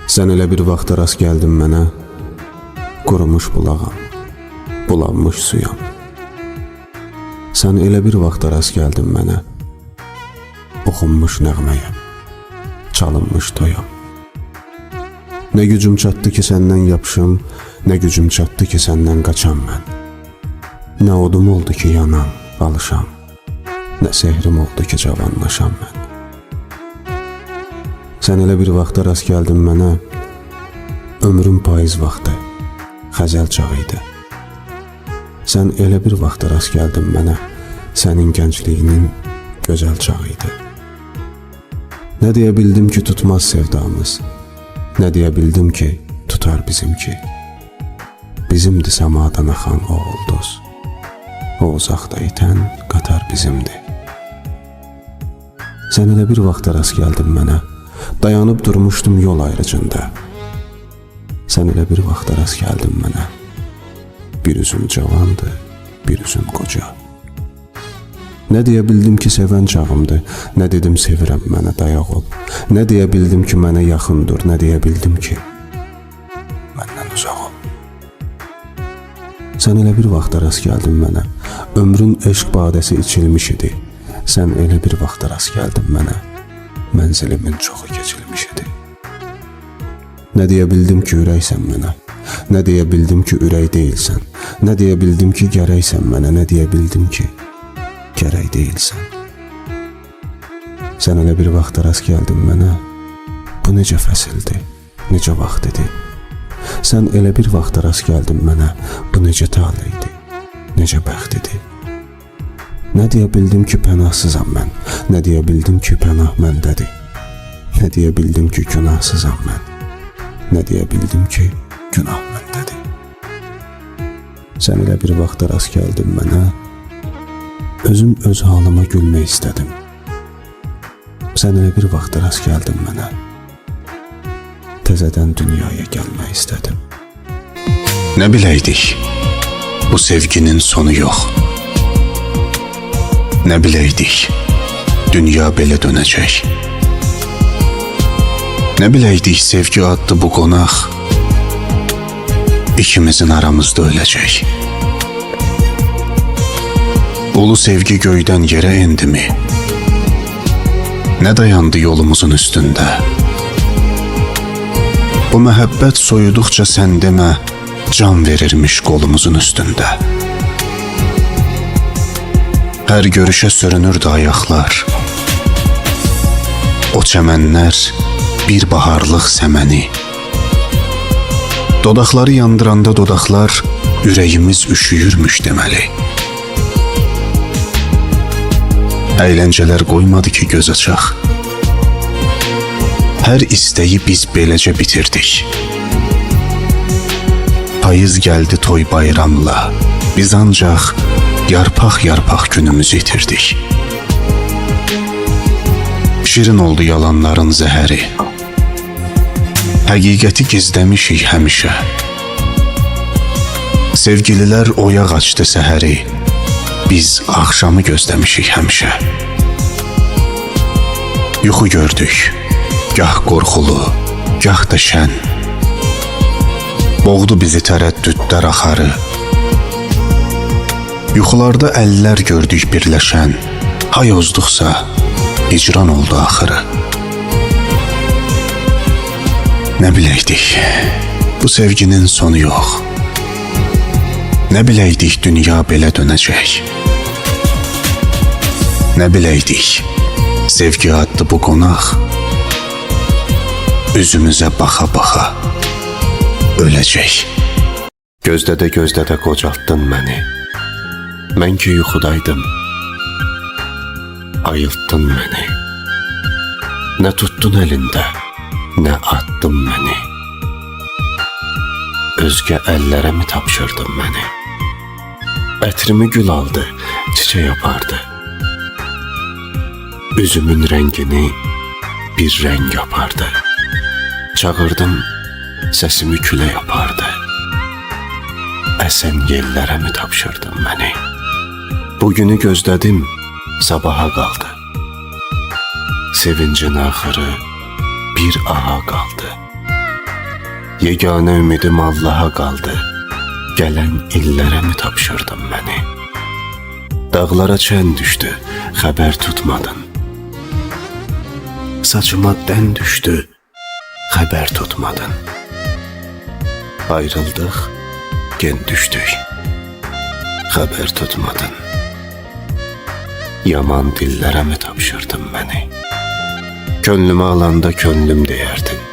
Sən elə bir vaxta rast gəldin mənə, qurumuş bulağam, bulanmış suyam. Sən elə bir vaxta rast gəldin mənə, oxunmuş nəğməyəm, çalınmış toyam. Nə gücüm çatdı ki səndən yapışım, nə gücüm çatdı ki səndən qaçam mən. Nə odum oldu ki yanam, alışam, nə sehrim oldu ki cavanlaşam mən. Sən elə bir vaxta rast gəldin mənə, ömrüm payız vaxtı, xəzəl çağı idi. Sən elə bir vaxta rast gəldin mənə, sənin gəncliyinin gözəl çağı idi. Nə deyə bildim ki tutmaz sevdamız, nə deyə bildim ki tutar bizimki. Bizimdi səmadan axan o ulduz, o uzaqda itən qatar bizimdi. Sən elə bir vaxta rast gəldin mənə, dayanıb durmuşdum yol ayrıcında. Sən elə bir vaxta rast gəldin mənə, bir üzüm cavandı, bir üzüm qoca. Nə deyə bildim ki sevən çağımdır, nə dedim sevirəm mənə dayaq ol. Nə deyə bildim ki mənə yaxındır, nə deyə bildim ki məndən uzaq ol. Sən elə bir vaxta rast gəldin mənə, ömrün eşq badəsi içilmiş idi. Sən elə bir vaxta rast gəldin mənə, mənzilimin çoxu keçilmiş idi. Nə deyə bildim ki ürəksən mənə, nə deyə bildim ki ürək deyilsən, nə deyə bildim ki gərəksən mənə, nə deyə bildim ki gərək deyilsən. Sən elə bir vaxta rast gəldin mənə, bu necə fəsildir, necə vaxt idi. Sən elə bir vaxta rast gəldin mənə, bu necə tale idi, necə bəxt idi. Nə deyə bildim ki pənahsızam mən, nə deyə bildim ki pənah məndədir. Nə deyə bildim ki günahsızam mən, nə deyə bildim ki günah məndədir. Sən elə bir vaxta rast gəldin mənə, özüm öz halıma gülmək istədim. Sən elə bir vaxta rast gəldin mənə, təzədən dünyaya gəlmək istədim. Nə biləydik, bu sevginin sonu yox. Nə biləydik, dünya belə dönəcək. Nə biləydik sevgi adlı bu qonaq ikimizin aramızda öləcək. Ulu sevgi göydən yerə endimi? Nə dayandı yolumuzun üstündə? Bu məhəbbət soyuduqca sən demə, can verirmiş qolumuzun üstündə. Hər görüşə sürünürdü ayaqlar. O çəmənlər bir baharlıq səməni. Dodaqları yandıranda dodaqlar ürəyimiz üşüyürmüş deməli. Əyləncələr qoymadı ki göz açaq. Hər istəyi biz beləcə bitirdik. Payız gəldi toy bayramla, biz ancaq yarpaq-yarpaq günümüzü itirdik. Şirin oldu yalanların zəhəri. Həqiqəti gizləmişik həmişə. Sevgililər oyaq açdı səhəri. Biz axşamı gözləmişik həmişə. Yuxu gördük, gah qorxulu, gah da şən. Boğdu bizi tərəddüdlər axarı. Yuxularda əllər gördük birləşən. Hay ozduqsa hicran oldu axırı. Nə biləydik, bu sevginin sonu yox. Nə biləydik dünya belə dönəcək. Nə biləydik sevgi adlı bu qonaq üzümüzə baxa-baxa öləcək. Gözlədə qocaltdın məni. Mən ki yuxudaydım, ayıltdın məni. Nə tuttun əlində, nə attın məni. Özgə əllərə mi tapşırdın məni? Ətrimi gül aldı, çiçək apardı. Üzümün rəngini bir rəng yapardı. Çağırdım, səsimi külə yapardı. Əsən yellərə mi tapşırdın məni? Bugünü gözlədim, sabaha qaldı. Sevincin axırı bir aha qaldı. Yeganə ümidim Allaha qaldı. Gələn illərə mi tapşırdın məni? Dağlara çən düşdü, xəbər tutmadın. Saçıma dən düşdü, xəbər tutmadın. Ayrıldıq, gen düşdük, xəbər tutmadın. Yaman dillərə mi tapşırdın məni? Könlümü alanda könlüm deyərdin.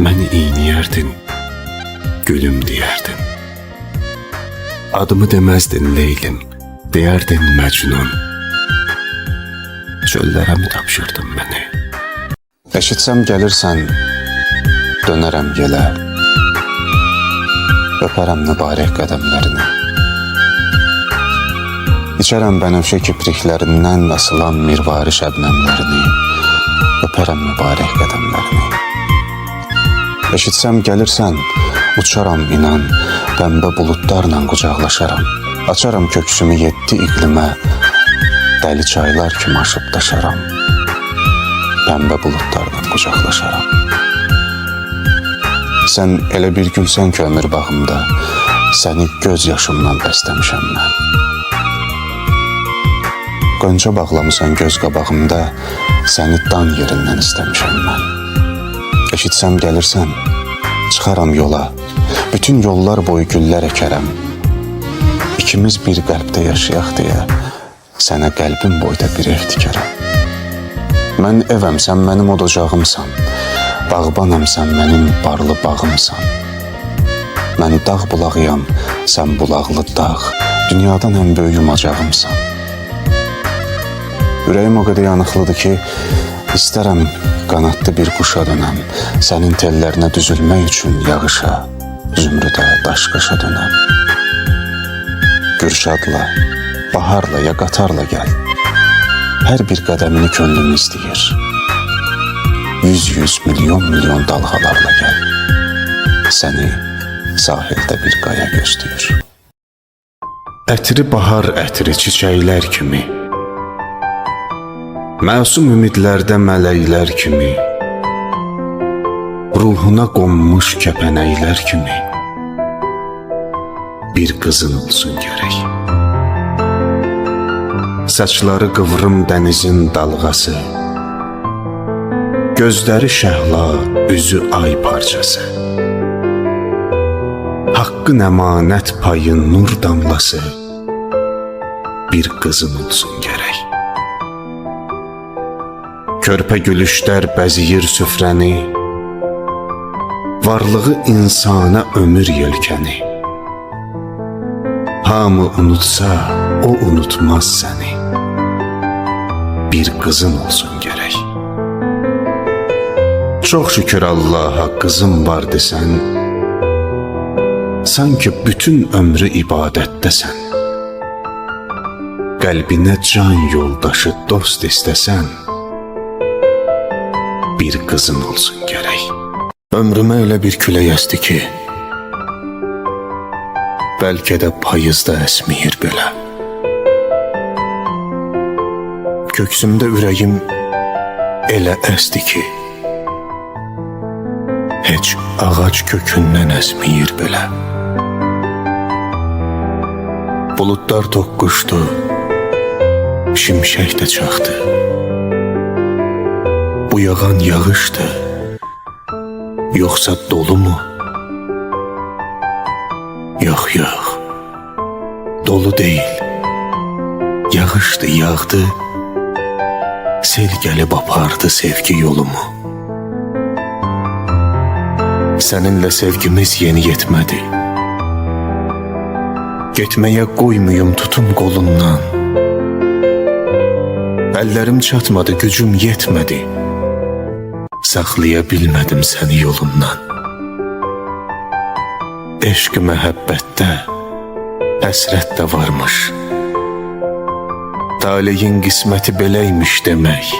Məni iyniyərdin, gülüm deyərdin. Adımı deməzdin Leylim, deyərdin Məcnun. Çöllərə mi tapşırdın məni? Eşitsəm gəlirsən, dönərəm yelə. Öpərəm mübarək qədəmlərini. İçərəm bənövşə kipriklərindən asılan mirvari şəbnəmlərini. Öpərəm mübarək qədəmlərini. Eşitsəm gəlirsən, uçaram inan, pəmbə buludlarla qucaqlaşaram. Açaram köksümü 7 iqlimə, dəli çaylar kimi aşıb daşaram. Pəmbə buludlarla qucaqlaşaram. Sən elə bir gülsən ki ömür bağımda, səni göz yaşımdan bəstəmişəm mən. Qönçə bağlamısan göz qabağımda, səni dan yerindən istəmişəm mən. Eşitsəm gəlirsən, çıxaram yola, bütün yollar boyu güllər əkərəm. İkimiz bir qəlbdə yaşayaq deyə, sənə qəlbim boyda bir ev tikərəm. Mən evəm, sən mənim odocağımsan, bağbanam, sən mənim barlı bağımsan. Mən dağ bulağıyam, sən bulaqlı dağ, dünyadan ən böyük yumacağımsan. Ürəyim o qədər yanıqlıdır ki, istərəm qanadlı bir quşa dönəm, sənin tellərinə düzülmək üçün yağışa, zümrüdə, daşqaşa dönəm. Gürşadla, baharla ya qatarla gəl, hər bir qədəmini könlüm istəyir. 100 milyon dalğalarla gəl, səni sahildə bir qaya gözləyir. Ətri bahar ətri çiçəklər kimi, məsum ümidlərdə mələklər kimi, ruhuna qonmuş kəpənəklər kimi bir qızın olsun gərək. Saçları qıvrım dənizin dalğası, gözləri şəhla, üzü ay parçası, haqqın əmanət payı nur damlası bir qızın olsun gərək. Körpə gülüşlər bəziyir süfrəni, varlığı insana ömür yelkəni. Hamı unutsa, o unutmaz səni. Bir qızın olsun gərək. Çox şükür Allaha qızım var desən, sanki bütün ömrü ibadətdəsən. Qəlbinə can yoldaşı, dost istəsən, bir qızın olsun gərək. Ömrümə elə bir külək əsdi ki, bəlkə də payızda əsməyir belə. Köksümdə ürəyim elə əsdi ki, heç ağac kökündən əsməyir belə. Buludlar toqquşdu, şimşək də çaxdı. Bu yağan yağışdı, yoxsa dolu mu? Yox, yox, dolu deyil. Yağışdı, yağdı, sel gəlib apardı sevgi yolumu. Səninlə sevgimiz yeni yetmədi. Getməyə qoymuyum tutun qolundan. Əllərim çatmadı, gücüm yetmədi. Saxlaya bilmədim səni yolundan. Eşq məhəbbətdə həsrət də varmış. Taleyin qisməti beləymiş demək.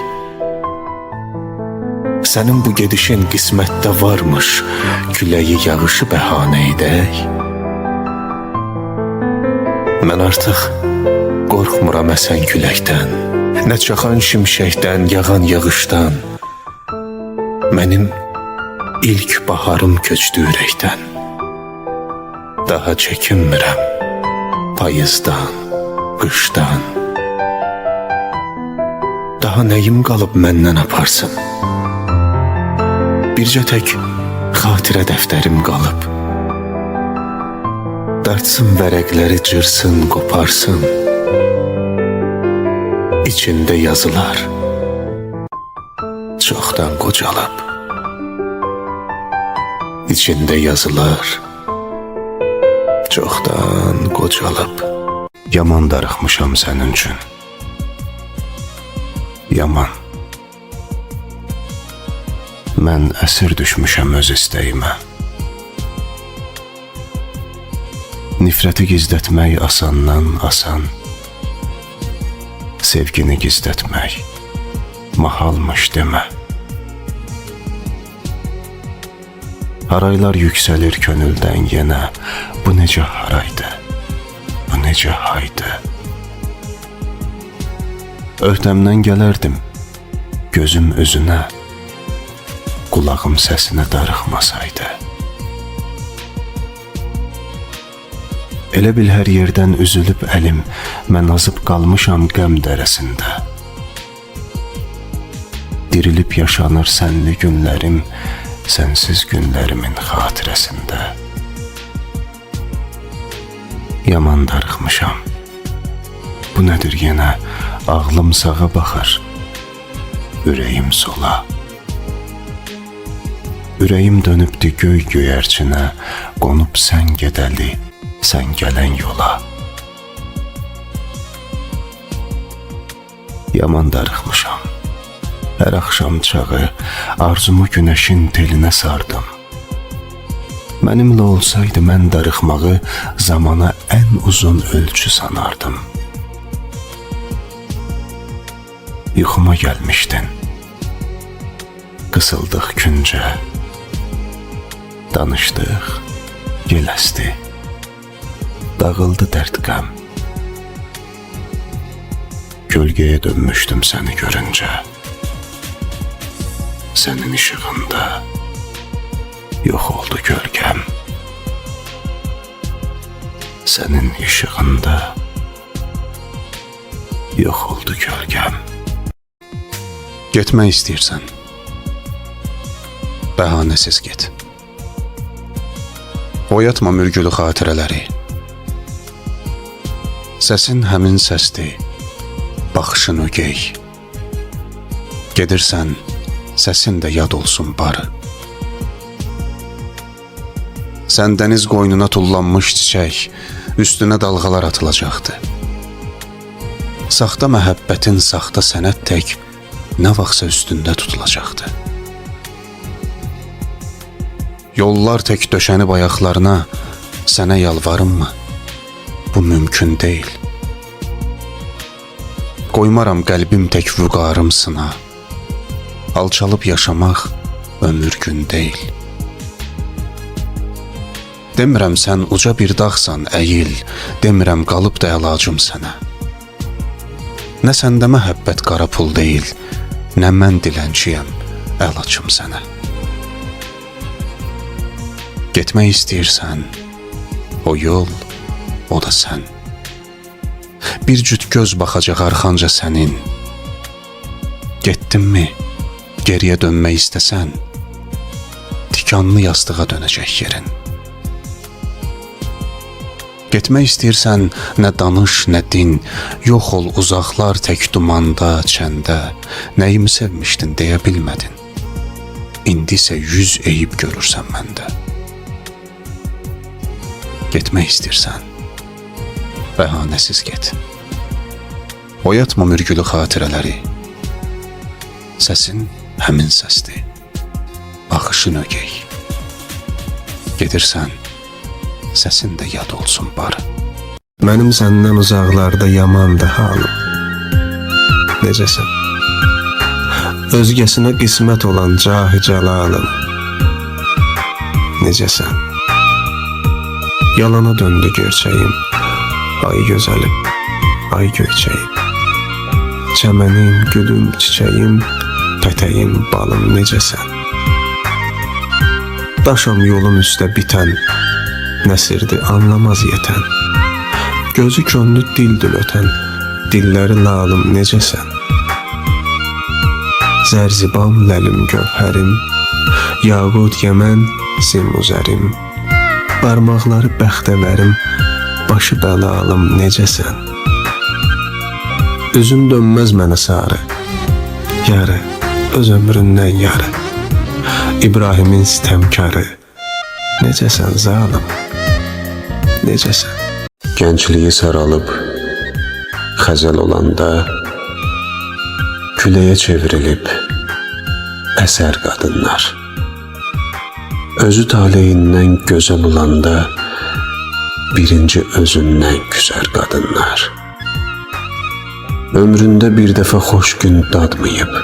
Sənin bu gedişin qismətdə varmış, küləyi yağışı bəhanə edək. Mən artıq qorxmuram əsən küləkdən, nə çaxan şimşəkdən, yağan yağışdan. Mənim İlk baharım köçdü ürəkdən. Daha çəkinmirəm payızdan, qışdan. Daha nəyim qalıb məndən aparsın? Bircə tək xatirə dəftərim qalıb. Dartsın vərəqləri, cırsın, qoparsın. İçində yazılar çoxdan qocalıb. İçində yazılar çoxdan qocalıb. Yaman darıxmışam sənin üçün. Yaman. Mən əsir düşmüşəm öz istəyimə. Nifrəti gizlətmək asandan asan. Sevgini gizlətmək mahalmış demə. Haraylar yüksəlir könüldən yenə. Bu necə haraydı, bu necə haydı. Öhdəmdən gələrdim gözüm özünə, qulağım səsinə darıxmasaydı. Elə bil hər yerdən üzülüb əlim, mən azıb qalmışam qəm dərəsində. Dirilib yaşanır sənli günlərim, sənsiz günlərimin xatirəsində. Yaman darıxmışam. Bu nədir yenə? Ağlım sağa baxır, ürəyim sola. Ürəyim dönübdü göy göyərçinə, qonub sən gedəli, sən gələn yola. Yaman darıxmışam. Hər axşam çağı arzumu günəşin telinə sardım. Mənimlə olsaydı mən darıxmağı zamana ən uzun ölçü sanardım. Yuxuma gəlmişdin. Qısıldıq küncə. Danışdıq, yel əsdi. Dağıldı dərd qəm. Gölgəyə dönmüşdüm səni görüncə. Sənin işığında yox oldu gölgəm. Sənin işığında yox oldu gölgəm. Getmək istəyirsən, bəhanəsiz get. Oyatma mürgülü xatirələri. Səsin həmin səsdir, baxışın ögey. Gedirsən, səsin də yad olsun barı. Sən dəniz qoynuna tullanmış çiçək, üstünə dalğalar atılacaqdı. Saxta məhəbbətin saxta sənət tək nə vaxtsa üstündə tutulacaqdı. Yollar tək döşənib ayaqlarına, sənə yalvarımmı? Bu mümkün deyil. Qoymaram qəlbim tək vüqarım sına. Alçalıb yaşamaq ömür gün deyil. Demirəm sən uca bir dağsan, əyil. Demirəm qalıb da əlacım sənə. Nə səndə məhəbbət qara pul deyil, nə mən dilənçiyəm, əl açım sənə. Getmək istəyirsən, o yol, o da sən. Bir cüt göz baxacaq arxanca sənin. Getdinmi, geriyə dönmək istəsən, tikanlı yastığa dönəcək yerin. Getmək istəyirsən, nə danış, nə din, yox ol uzaqlar tək dumanda, çəndə. Nəyimi sevmişdin deyə bilmədin. İndi isə 100 eyib görürsən məndə. Getmək istəyirsən, bəhanəsiz get. Oyatma mürgülü xatirələri. Səsin həmin səsdir, baxışın ögey. Gedirsən, səsin də yad olsun barı. Mənim səndən uzaqlarda yamandı halım. Necəsən? Özgəsinə qismət olan cahı cəlalım. Necəsən? Yalana döndü gerçəyim. Ay gözəlim, ay göyçəyim. Çəmənim, gülüm, çiçəyim, pətəyim, balım necəsən? Daşam yolun üstə bitən, nəsirdi anlamaz yetən. Gözü könlü dildil ötən, dilləri lalım necəsən? Zərzibam ləlim gövhərim, yaqut yəmən simuzərim. Barmaqları bəxtəvərim, başı bəlalım necəsən? Üzün dönməz mənə sarı, yarı, öz ömründən yarı. İbrahimin sitəmkarı, necəsən zalım, necəsən? Gəncliyi saralıb, xəzəl olanda, küləyə çevrilib, əsər qadınlar. Özü taleyindən gözəl olanda, birinci özündən küsər qadınlar. Ömründə bir dəfə xoş gün dadmayıb,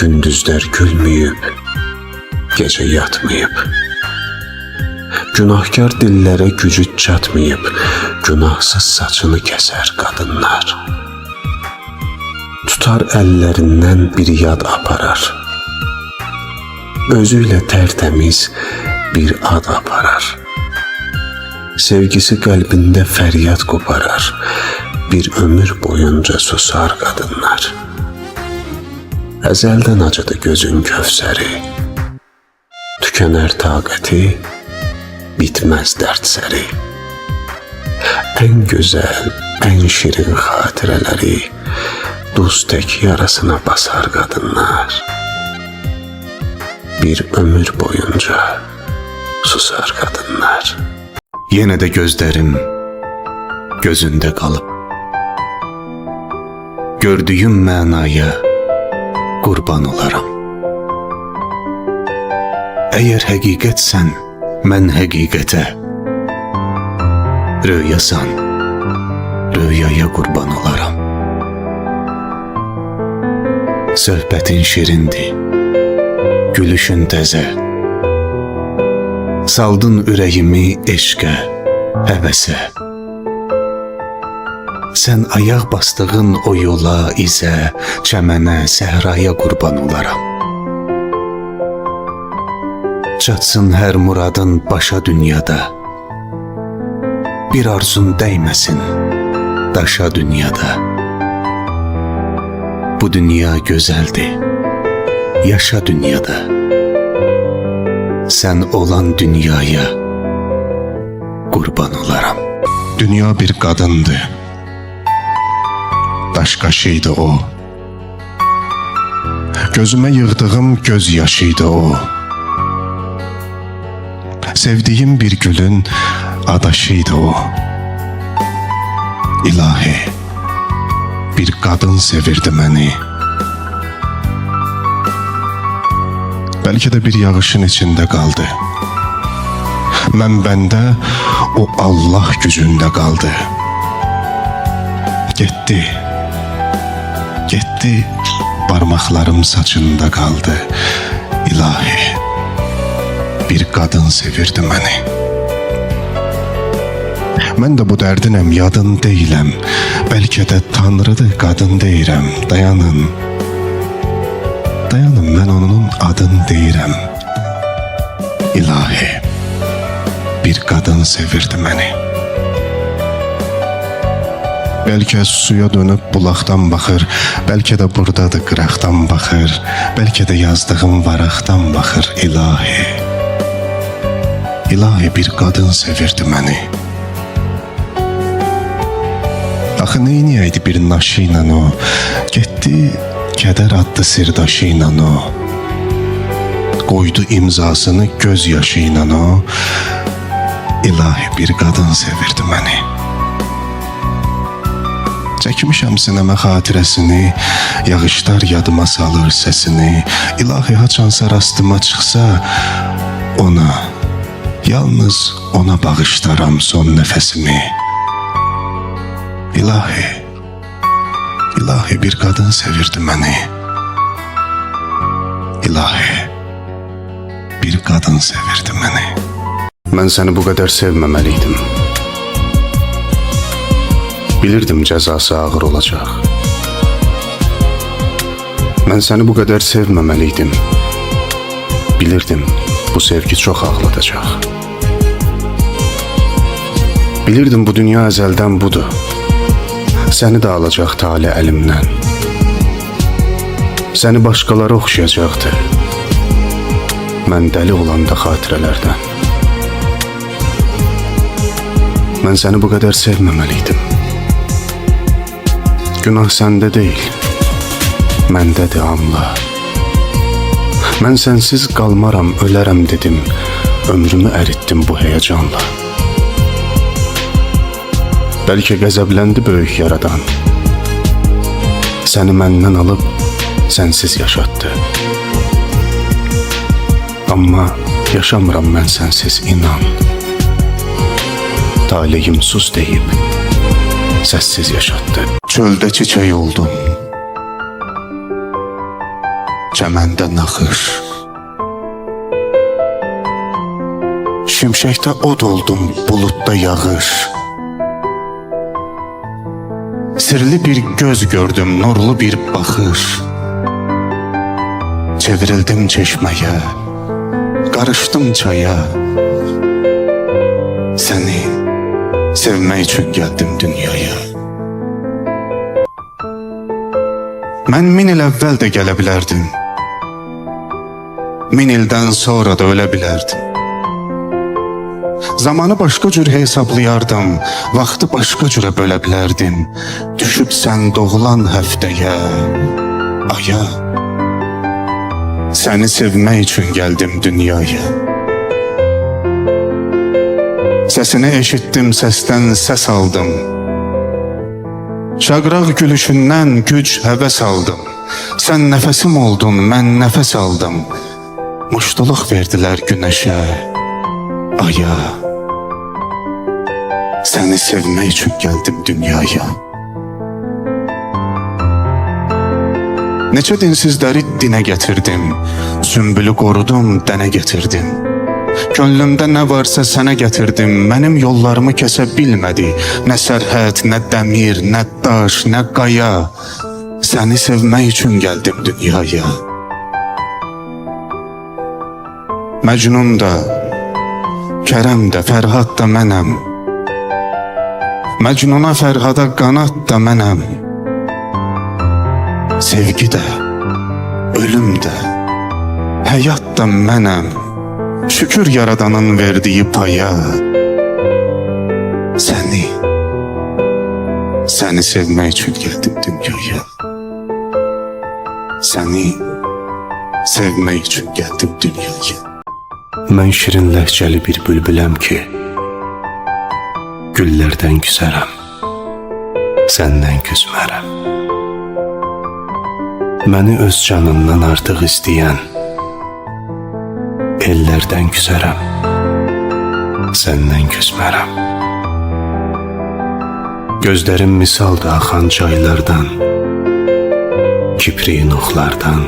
gündüzlər gülməyib, gecə yatmayıb. Günahkar dillərə gücü çatmayıb, günahsız saçını kəsər qadınlar. Tutar əllərindən bir yad aparar, özüylə tərtəmiz bir ad aparar. Sevgisi qəlbində fəryad qoparar, bir ömür boyunca susar qadınlar. Əzəldən acıdı gözün kövsəri, tükənər taqəti, bitməz dərdsəri. Ən gözəl, ən şirin xatirələri duz tək yarasına basar qadınlar. Bir ömür boyunca susar qadınlar. Yenə də gözlərim gözündə qalıb, gördüyüm mənaya qurban olaram. Əgər həqiqətsən, mən həqiqətə, röyasan, röyaya qurban olaram. Söhbətin şirindir, gülüşün təzə, saldın ürəyimi eşqə, həvəsə. Sən ayaq bastığın o yola, izə, çəmənə, səhraya qurban olaram. Çatsın hər muradın başa dünyada, bir arzun dəyməsin daşa dünyada. Bu dünya gözəldir, yaşa dünyada. Sən olan dünyaya qurban olaram. Dünya bir qadındır, daş qaşıydı o. Gözümə yığdığım göz yaşıydı o. Sevdiyim bir gülün adaşıydı o. İlahi, bir qadın sevirdi məni. Bəlkə də bir yağışın içində qaldı. Mən bəndə, o Allah gücündə qaldı. Getdi, getdi, barmaqlarım saçında qaldı. İlahi, bir qadın sevirdi məni. Mən də bu dərdinəm, yadın deyiləm. Bəlkə də Tanrıdır, qadın deyirəm. Dayanın, dayanın, mən onun adını deyirəm. İlahi, bir qadın sevirdi məni. Bəlkə suya dönüb bulaqdan baxır, bəlkə də buradadır qıraqdan baxır, bəlkə də yazdığım varaqdan baxır. İlahi, İlahi, bir qadın sevirdi məni. Axı neyniyəydi bir naşı ilə o, getdi kədər adlı sirdaşı ilə o. Qoydu imzasını göz yaşı ilə o. İlahi, bir qadın sevirdi məni. Çəkmişəm sinəmə xatirəsini, yağışlar yadıma salır səsini. İlahi, haçansa rastıma çıxsa, ona, yalnız ona bağışlaram son nəfəsimi. İlahi, İlahi, bir qadın sevirdi məni. İlahi, bir qadın sevirdi məni. Mən səni bu qədər sevməməliydim. Bilirdim cəzası ağır olacaq. Mən səni bu qədər sevməməliydim. Bilirdim Bu sevgi çox ağladacaq. Bilirdim bu dünya əzəldən budur. Səni də alacaq tale əlimdən. Səni başqaları oxşayacaqdır. Mən dəli olanda xatirələrdən. Mən səni bu qədər sevməməliydim. Günah səndə deyil, məndədir, anla. Mən sənsiz qalmaram, ölərəm dedim. Ömrümü əritdim bu həyəcanla. Bəlkə qəzəbləndi böyük yaradan. Səni məndən alıb sənsiz yaşatdı. Amma yaşamıram mən sənsiz, inan. Taleyim sus deyib səssiz yaşatdı. Çöldə çiçək oldum, çəməndə naxış. Şimşəkdə od oldum, buludda yağış. Sirli bir göz gördüm, nurlu bir baxış. Çevrildim çeşməyə, qarışdım çaya. Səni sevmək üçün gəldim dünyaya. Mən 1000 il əvvəl də gələ bilərdim. 1000 ildən sonra da ölə bilərdim. Zamanı başqa cür hesablayardım, vaxtı başqa cürə bölə bilərdim. Düşüb sən doğulan həftəyə, aya. Səni sevmək üçün gəldim dünyaya. Səsini eşitdim, səsdən səs aldım. Şaqraq gülüşündən güc, həvəs aldım. Sən nəfəsim oldun, mən nəfəs aldım. Muştuluq verdilər günəşə, aya. Səni sevmək üçün gəldim dünyaya. Neçə dinsizləri dinə gətirdim. Sümbülü qorudum, dənə gətirdim. Könlümdə nə varsa sənə gətirdim. Mənim yollarımı kəsə bilmədi. Nə sərhəd, nə dəmir, nə daş, nə qaya. Səni sevmək üçün gəldim dünyaya. Məcnun da, Kərəm də, Fərhad da mənəm. Məcnuna, Fərhada qanat da mənəm. Sevgi də, ölüm də, həyat da mənəm. Şükür yaradanın verdiyi paya. Səni sevmək üçün gəldim dünyaya. Səni sevmək üçün gəldim dünyaya. Mən şirin ləhcəli bir bülbüləm ki, güllərdən küsərəm, səndən küsmərəm. Məni öz canından artıq istəyən, ellərdən küsərəm, səndən küsmərəm. Gözlərim misaldır axan çaylardan, kipriyin oxlardan,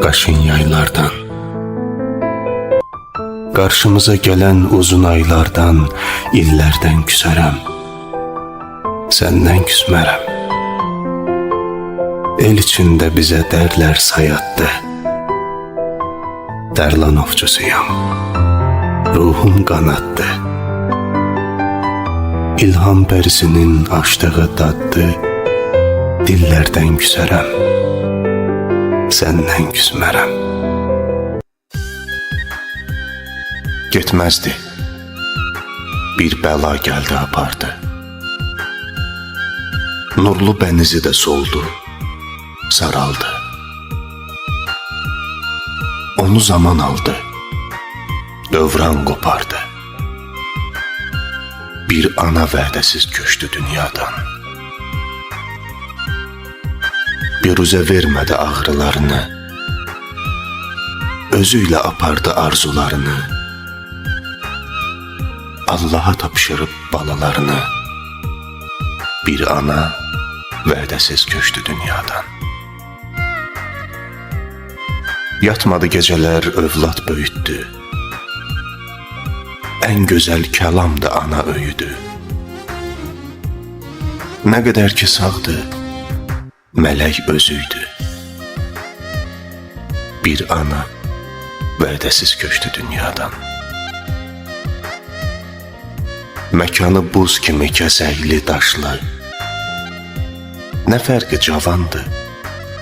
qaşın yaylardan. Qarşımıza gələn uzun aylardan, illərdən küsərəm, səndən küsmərəm. El içində bizə dərlər sayatdı. Dərlan ovçusuyam, ruhum qanaddı. İlham pərisinin açdığı daddı. Dillərdən küsərəm, səndən küsmərəm. Getməzdi, bir bəla gəldi apardı. Nurlu bənizi də soldu, saraldı. Onu zaman aldı, dövran qopardı. Bir ana vədəsiz köçdü dünyadan. Biruzə vermədi ağrılarını, özüylə apardı arzularını. Allaha tapşırıb balalarını. Bir ana vədəsiz köçdü dünyadan. Yatmadı gecələr, övlad böyütdü. Ən gözəl kəlam da ana öyüdü. Nə qədər ki sağdı, mələk özüydü. Bir ana vədəsiz köçdü dünyadan. Məkanı buz kimi kəsəkli daşlı, nə fərqi cavandı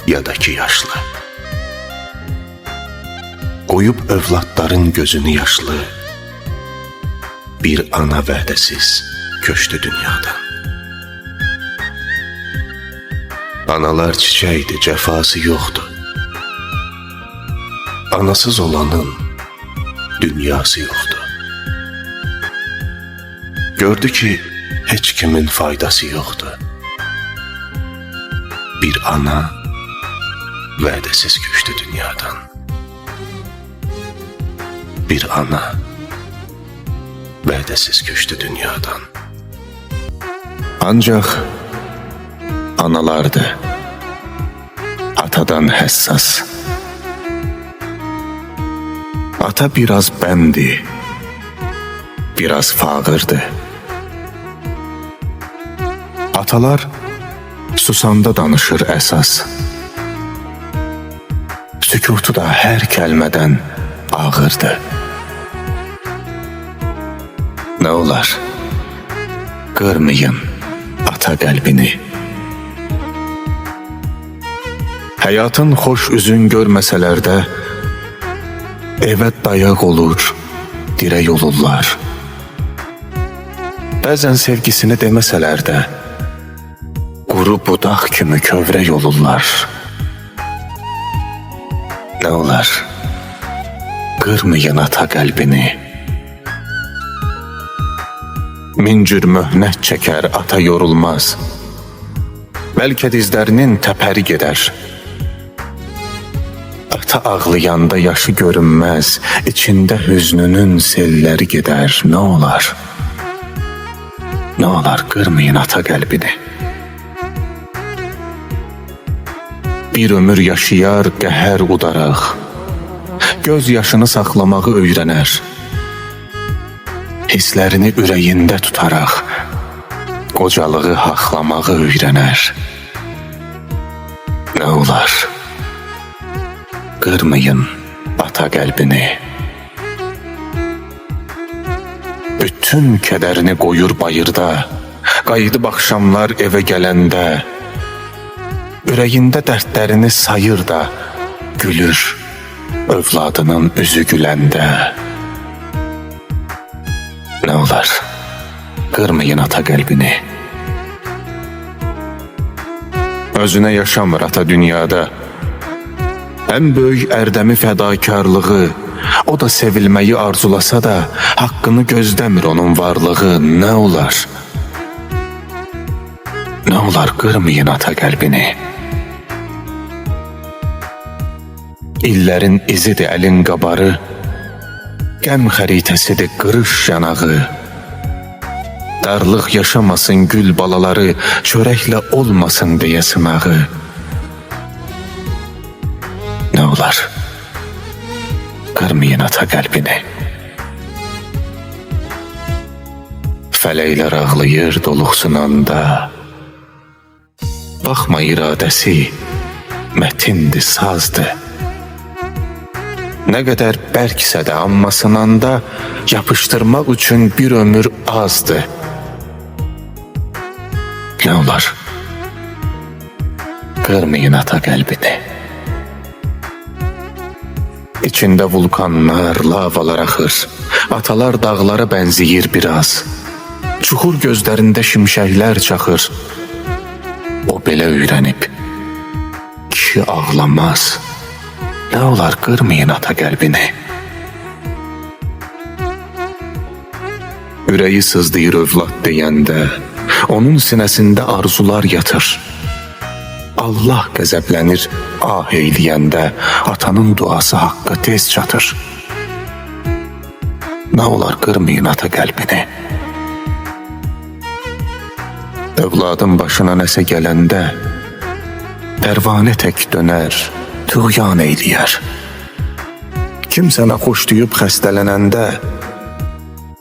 ya da ki yaşlı. Qoyub övladların gözünü yaşlı, bir ana vədəsiz köçdü dünyadan. Analar çiçəkdir, cəfası yoxdur. Anasız olanın dünyası yoxdur. Gördü ki, heç kimin faydası yoxdur. Bir ana vədəsiz köçdü dünyadan. Bir ana vədəsiz köçdü dünyadan. Ancaq analardır atadan həssas. Ata biraz bəndi, biraz fağırdı. Atalar susanda danışır əsas. Sükutu da hər kəlmədən ağırdı. Nə olar? Qırmayın ata qəlbini. Həyatın xoş üzün görməsələr də, evə dayaq olur, dirək olurlar. Bəzən sevgisini deməsələr də, quru budaq kimi kövrək olurlar. Nə olar? Qırmayın ata qəlbini. Min cür möhnət çəkər, ata yorulmaz. Bəlkə dizlərinin təpəri gedər. Ata ağlayanda yaşı görünməz, içində hüznünün selləri gedər. Nə olar? Nə olar? Qırmayın ata qəlbini. Bir ömür yaşayar qəhər udaraq, göz yaşını saxlamağı öyrənər. Hisslərini ürəyində tutaraq, qocalığı haqlamağı öyrənər. Nə olar? Qırmayın ata qəlbini. Bütün kədərini qoyur bayırda, qayıdıb axşamlar evə gələndə, ürəyində dərdlərini sayır da, gülür övladının üzü güləndə. Nə olar? Qırmayın ata qəlbini. Özünə yaşamır ata dünyada. Ən böyük ərdəmi fədakarlığı, o da sevilməyi arzulasa da, haqqını gözləmir onun varlığı. Nə olar? Nə olar? Qırmayın ata qəlbini. İllərin izidir əlin qabarı, qəm xəritəsidir qırış yanağı. Darlıq yaşamasın gül balaları, çörəklə olmasın deyə sınağı. Nə olar? Qırmayın ata qəlbini. Fələklər ağlayır doluxsunanda, baxma iradəsi mətindir, sazdır. Nə qədər bərksə də amma sınanda, yapışdırmaq üçün bir ömür azdır. Nə olar? Qırmayın ata qəlbini. İçində vulkanlar, lavalar axır. Atalar dağlara bənziyir biraz. Çuxur gözlərində şimşəklər çaxır. O belə öyrənib, kişi ağlamaz. Nə olar? Qırmayın ata qəlbini. Ürəyi sızdıyır övlad deyəndə, onun sinəsində arzular yatır. Allah qəzəblənir ah eyləyəndə, atanın duası haqqa tez çatır. Nə olar? Qırmayın ata qəlbini. Övladın başına nəsə gələndə, pərvanə tək dönər, tuğyan eyləyər. Kim sənə xoş deyib xəstələnəndə,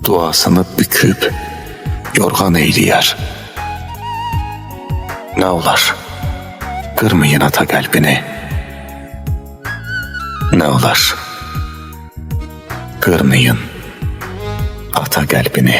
duasını büküb yorğan eyləyər. Nə olar? Qırmayın ata qəlbini. Nə olar? kırmayın ata qəlbini.